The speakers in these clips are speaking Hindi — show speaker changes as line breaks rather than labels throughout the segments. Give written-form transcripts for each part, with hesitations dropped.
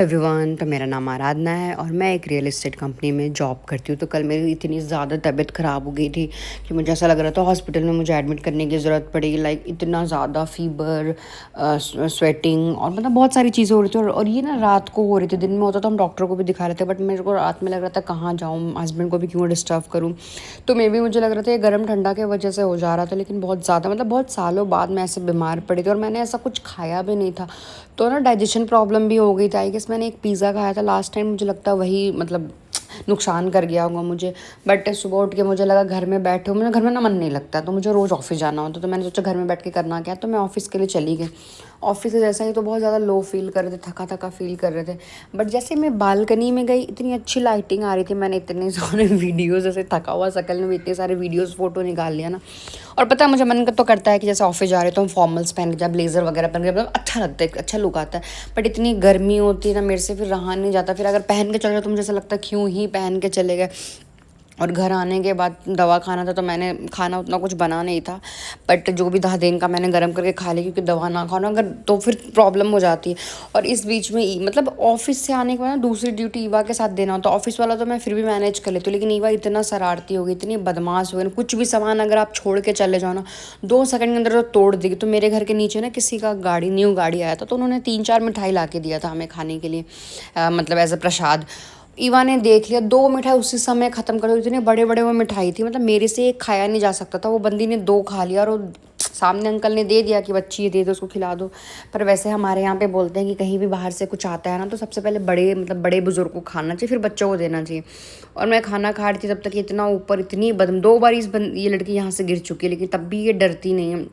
एवरीवन, तो मेरा नाम आराधना है और मैं एक रियल एस्टेट कंपनी में जॉब करती हूँ। तो कल मेरी इतनी ज़्यादा तबीयत ख़राब हो गई थी कि मुझे ऐसा लग रहा था हॉस्पिटल में मुझे एडमिट करने की ज़रूरत पड़ेगी। लाइक इतना ज़्यादा फीवर, स्वेटिंग और मतलब बहुत सारी चीज़ें हो रही थी। और ये ना रात को हो रही थी। दिन में होता तो हम डॉक्टर को भी दिखा रहे थे, बट मेरे को रात में लग रहा था कहाँ जाऊँ, हस्बैंड को भी क्यों डिस्टर्ब करूँ। तो मे भी मुझे लग रहा था ये गर्म ठंडा की वजह से हो जा रहा था, लेकिन बहुत ज़्यादा मतलब बहुत सालों बाद मैं ऐसे बीमार पड़ी थी और मैंने ऐसा कुछ खाया भी नहीं था। तो ना डाइजेशन प्रॉब्लम भी हो गई थी। आई गेस मैंने एक पिज़्ज़ा खाया था लास्ट टाइम, मुझे लगता है वही मतलब नुकसान कर गया होगा मुझे। बट सुबह उठ के मुझे लगा घर में बैठे हो, मुझे घर में ना मन नहीं लगता, तो मुझे रोज़ ऑफिस जाना होता। तो मैंने सोचा घर में बैठ के करना क्या, तो मैं ऑफिस के लिए चली गई। ऑफिस से जैसा ही तो बहुत ज़्यादा लो फील कर रहे थे, थका थका फील कर रहे थे। बट जैसे मैं बालकनी में गई, इतनी अच्छी लाइटिंग आ रही थी, मैंने इतने सारे वीडियोज़, जैसे थका हुआ शकल में भी इतने सारे वीडियोज़ फ़ोटो निकाल लिया ना। और पता है मुझे मन तो करता है कि जैसे ऑफिस जा रहे तो हम फॉर्मल्स पहन के जाए, ब्लेजर वगैरह पहन के, मतलब अच्छा लगता है, अच्छा लुक आता है। बट इतनी गर्मी होती है ना, मेरे से फिर रहा नहीं जाता। फिर अगर पहन के चल रहे तो मुझे ऐसा लगता है क्यों ही पहन के चले गए। और घर आने के बाद दवा खाना था, तो मैंने खाना उतना कुछ बना नहीं था, बट जो भी था दिन का मैंने गर्म करके खा लिया, क्योंकि दवा ना खाओ ना अगर तो फिर प्रॉब्लम हो जाती है। और इस बीच में मतलब ऑफिस से आने के बाद ना दूसरी ड्यूटी ईवा के साथ देना होता। ऑफिस वाला तो मैं फिर भी मैनेज कर लेती हूँ, लेकिन ईवा इतना शरारती हो गई, इतनी बदमाश हो गई ना, कुछ भी सामान अगर आप छोड़ के चले जाओ ना 2 सेकंड के अंदर तो तोड़ देगी। तो मेरे घर के नीचे ना किसी का गाड़ी, न्यू गाड़ी आया था, तो उन्होंने 3-4 मिठाई ला के दिया था हमें खाने के लिए, मतलब एज अ प्रसाद। ईवा ने देख लिया, 2 मिठाई उसी समय ख़त्म कर दी। इतने बड़े बड़े वो मिठाई थी, मतलब मेरे से एक खाया नहीं जा सकता था। वो बंदी ने 2 खा लिया और वो सामने अंकल ने दे दिया कि बच्ची ये दे दो, उसको खिला दो। पर वैसे हमारे यहाँ पे बोलते हैं कि कहीं भी बाहर से कुछ आता है ना, तो सबसे पहले बड़े मतलब बड़े बुजुर्ग को खाना चाहिए, फिर बच्चों को देना चाहिए। और मैं खाना खा रही थी तब तक ये इतना ऊपर, इतनी बदम, 2 बार ये लड़की यहाँ से गिर चुकी है, लेकिन तब भी ये डरती नहीं है।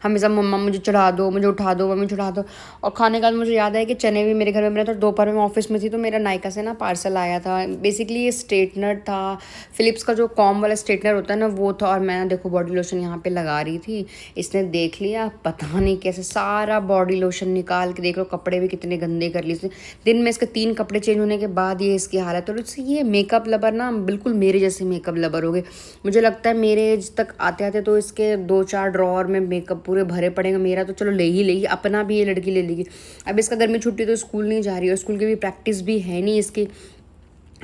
हमेशा मम्मा मुझे चढ़ा दो, मुझे उठा दो, मम्मी चढ़ा दो। और खाने के बाद मुझे याद है कि चने भी मेरे घर में बने थे। दोपहर में ऑफिस में थी, तो मेरा नायका से ना पार्सल आया था। बेसिकली ये स्ट्रेटनर था, फिलिप्स का जो कॉम वाला स्ट्रेटनर होता है ना, वो था। और मैं देखो बॉडी लोशन यहाँ पे लगा रही थी, इसने देख लिया, पता नहीं कैसे सारा बॉडी लोशन निकाल के, देख लो कपड़े भी कितने गंदे कर लिए इसने। दिन में इसके 3 कपड़े चेंज होने के बाद ये इसकी हालत। और इससे ये मेकअप लवर ना बिल्कुल मेरे जैसे मेकअप लवर हो गए। मुझे लगता है मेरे एज तक आते आते तो इसके 2-4 ड्रॉअर में मेकअप पूरे भरे पड़ेंगे। मेरा तो चलो ले ही लेगी, अपना भी ये लड़की ले लेगी। अब इसका गर्मी छुट्टी तो स्कूल नहीं जा रही है, स्कूल की भी प्रैक्टिस भी है नहीं इसकी,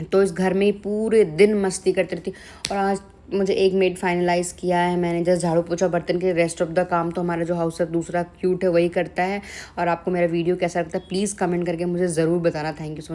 तो इस घर में ही पूरे दिन मस्ती करती रहती। और आज मुझे एक मेड फाइनलाइज़ किया है मैंने, जस्ट झाड़ू पोछा बर्तन के, रेस्ट ऑफ द काम तो हमारा जो हाउस है दूसरा क्यूट है वही करता है। और आपको मेरा वीडियो कैसा लगता है प्लीज़ कमेंट करके मुझे ज़रूर बताना। Thank you so much.